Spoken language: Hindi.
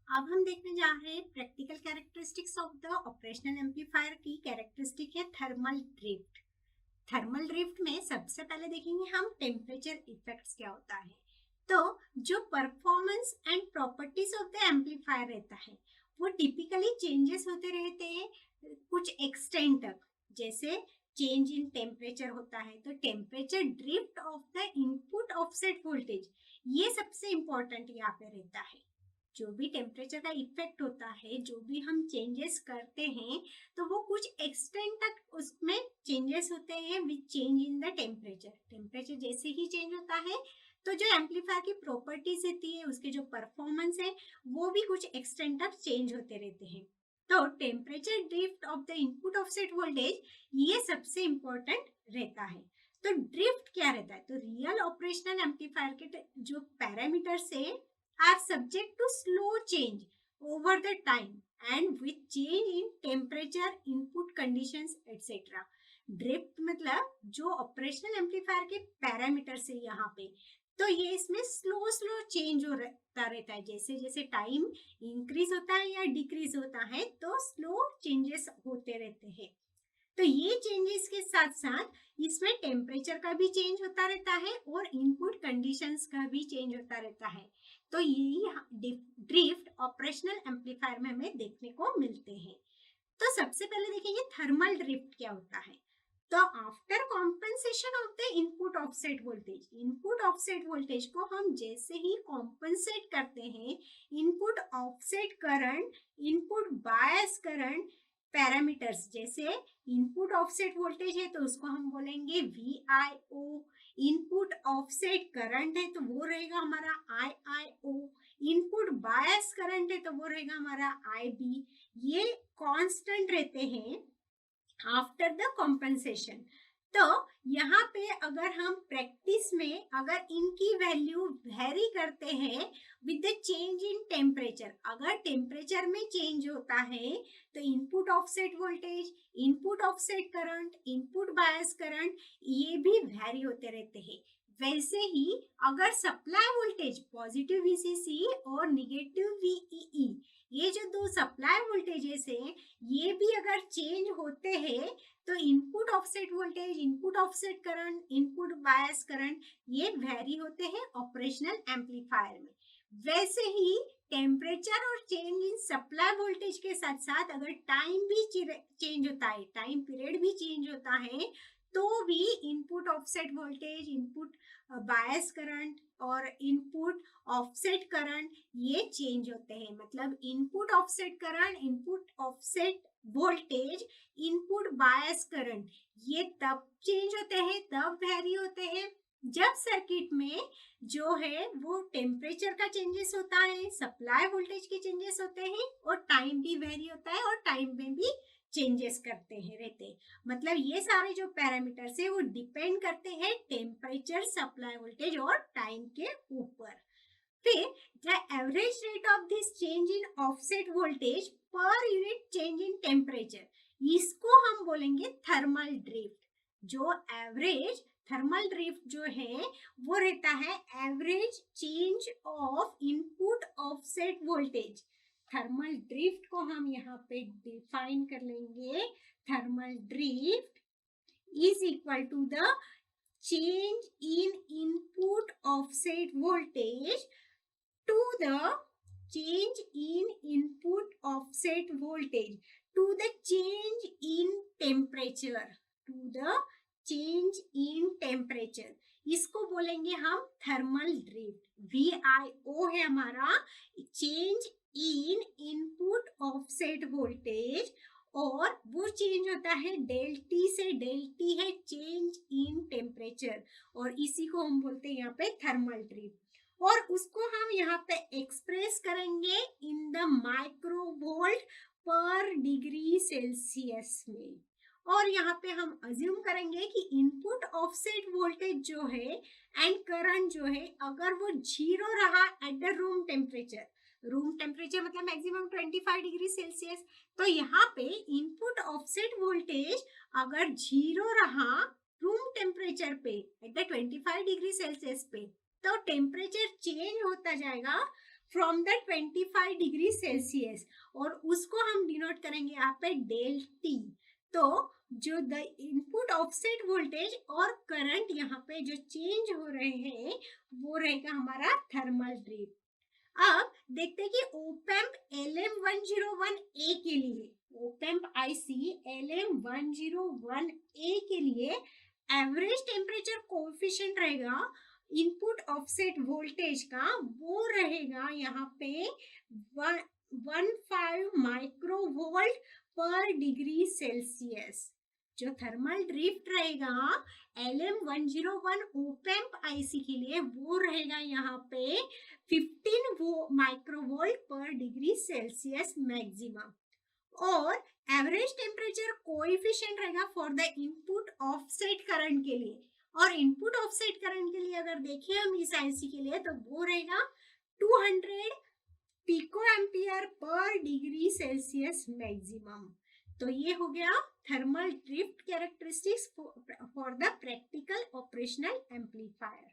अब हम देखने जा रहे हैं practical characteristics of the operational amplifier की कैरेक्टरिस्टिक है थर्मल ड्रिफ्ट। थर्मल ड्रिफ्ट में सबसे पहले देखेंगे हम टेम्परेचर इफेक्ट्स क्या होता है। तो जो performance and properties of the amplifier रहता है वो टिपिकली चेंजेस होते रहते हैं कुछ एक्सटेंट तक। जैसे चेंज इन टेम्परेचर होता है तो temperature drift of the input offset voltage, ये सबसे इंपॉर्टेंट यहाँ पे रहता है। जो भी टेम्परेचर का इफेक्ट होता है, जो भी हम चेंजेस करते हैं तो वो कुछ एक्सटेंट तक उसमें चेंजेस होते हैं with change in the temperature. Temperature जैसे ही चेंज होता है तो जो एम्पलीफायर की प्रॉपर्टीज रहती है, उसके जो परफॉर्मेंस है वो भी कुछ एक्सटेंट तक चेंज होते रहते हैं। तो temperature drift of the input offset voltage ये सबसे इंपॉर्टेंट रहता है। तो ड्रिफ्ट क्या रहता है, तो रियल ऑपरेशनल एम्पलीफायर के जो पैरामीटर्स है are subject to slow change over the time and with change in temperature, input conditions etc. Drift मतलब जो ऑपरेशनल एम्पलीफायर के पैरामीटर्स है यहाँ पे, तो ये इसमें स्लो स्लो चेंज होता रहता है। जैसे जैसे टाइम इंक्रीज होता है या डिक्रीज होता है तो स्लो चेंजेस होते रहते हैं। तो ये चेंजेस के साथ साथ इसमें टेम्परेचर का भी चेंज होता रहता है और इनपुट कंडीशंस का भी चेंज होता रहता है। तो यही ड्रिफ्ट ऑपरेशनल एम्पलीफायर में हमें देखने को मिलते हैं। तो सबसे पहले देखेंगे थर्मल ड्रिफ्ट क्या होता है। तो after compensation of the input offset voltage, input offset voltage को हम जैसे ही कॉम्पनसेट करते हैं, input offset current, input bias current parameters, जैसे इनपुट ऑफसेट वोल्टेज है तो उसको हम बोलेंगे VIO, इनपुट ऑफसेट करंट है तो वो रहेगा हमारा IIO, इनपुट बायस करंट है तो वो रहेगा हमारा IB। ये कांस्टेंट रहते हैं आफ्टर द कॉम्पनसेशन। तो यहाँ पे अगर हम प्रैक्टिस में अगर इनकी वैल्यू वेरी करते हैं with the change in temperature, अगर टेम्परेचर में चेंज होता है तो input offset voltage, input offset current, input bias current ये भी वेरी होते रहते हैं। वैसे ही अगर सप्लाई वोल्टेज पॉजिटिव VCC और निगेटिव VEE, ये जो दो सप्लाई वोल्टेजेस हैं ये भी अगर चेंज होते हैं तो input offset voltage, input offset current, input bias current ये वेरी होते हैं ऑपरेशनल एम्पलीफायर में। वैसे ही टेम्परेचर और चेंज इन सप्लाई वोल्टेज के साथ साथ अगर टाइम भी चेंज होता है, टाइम पीरियड भी चेंज होता है तो भी input offset voltage, input bias current और इनपुट ऑफसेट करंट ये चेंज होते हैं। मतलब input offset current, input offset voltage, input bias current ये तब चेंज होते हैं, तब वेरी होते हैं जब सर्किट में जो है वो टेम्परेचर का चेंजेस होता है, सप्लाई वोल्टेज के चेंजेस होते हैं और टाइम भी वेरी होता है और टाइम में भी चेंजेस करते हैं रहते। मतलब ये सारे जो पैरामीटर्स है वो डिपेंड करते हैं टेम्परेचर, सप्लाई वोल्टेज और टाइम के ऊपर। फिर the average rate of this change in offset voltage पर यूनिट चेंज इन टेम्परेचर, इसको हम बोलेंगे थर्मल ड्रिफ्ट। जो एवरेज थर्मल ड्रिफ्ट जो है वो रहता है average change of input offset voltage. Thermal drift को हम यहाँ पे डिफाइन कर लेंगे, thermal drift is equal to the change in input offset voltage to the change in input offset voltage to the change in temperature, to the change in temperature, इसको बोलेंगे हम थर्मल ड्रिफ्ट। VIO है हमारा change in input offset voltage और वो चेंज होता है डेल टी से, डेल टी है चेंज इन टेम्परेचर और इसी को हम बोलते हैं यहाँ पे थर्मल ड्रिफ्ट। और उसको हम यहाँ पे एक्सप्रेस करेंगे इन द माइक्रोवोल्ट पर डिग्री सेल्सियस में। और यहाँ पे हम अज्यूम करेंगे कि इनपुट ऑफसेट वोल्टेज जो है एंड करंट जो है अगर वो 0 रहा at the room temperature, room temperature मतलब मैक्सिमम 25 डिग्री सेल्सियस, तो यहाँ पे इनपुट ऑफसेट वोल्टेज अगर 0 रहा रूम टेम्परेचर पे एट द 25 डिग्री सेल्सियस पे, तो टेम्परेचर चेंज होता जाएगा फ्रॉम द 25 डिग्री सेल्सियस, और उसको हम डिनोट करेंगे यहाँ पे डेल टी। तो जो द इनपुट ऑफसेट वोल्टेज और करंट यहाँ पे जो चेंज हो रहे हैं वो रहेगा हमारा थर्मल ड्रिफ्ट। अब देखते हैं कि ओपेम्प LM101A के लिए, ओपेम्प आईसी LM101A के लिए एवरेज टेम्परेचर कोएफिशिएंट रहेगा इनपुट ऑफसेट वोल्टेज का, वो रहेगा यहाँ पे 15 माइक्रोवोल्ट पर डिग्री सेल्सियस। जो थर्मल ड्रिफ्ट रहेगा LM101 ओपेम्प आईसी के लिए वो रहेगा यहाँ पे 15 माइक्रोवोल्ट पर डिग्री सेल्सियस मैक्सिमम। और एवरेज टेम्परेचर कोएफिशिएंट रहेगा for the input offset current के लिए, और इनपुट ऑफसेट करंट के लिए अगर देखें हम इस आईसी के लिए तो वो रहेगा 200 pico ampere per degree Celsius maximum. तो ये हो गया thermal drift characteristics for the practical operational amplifier.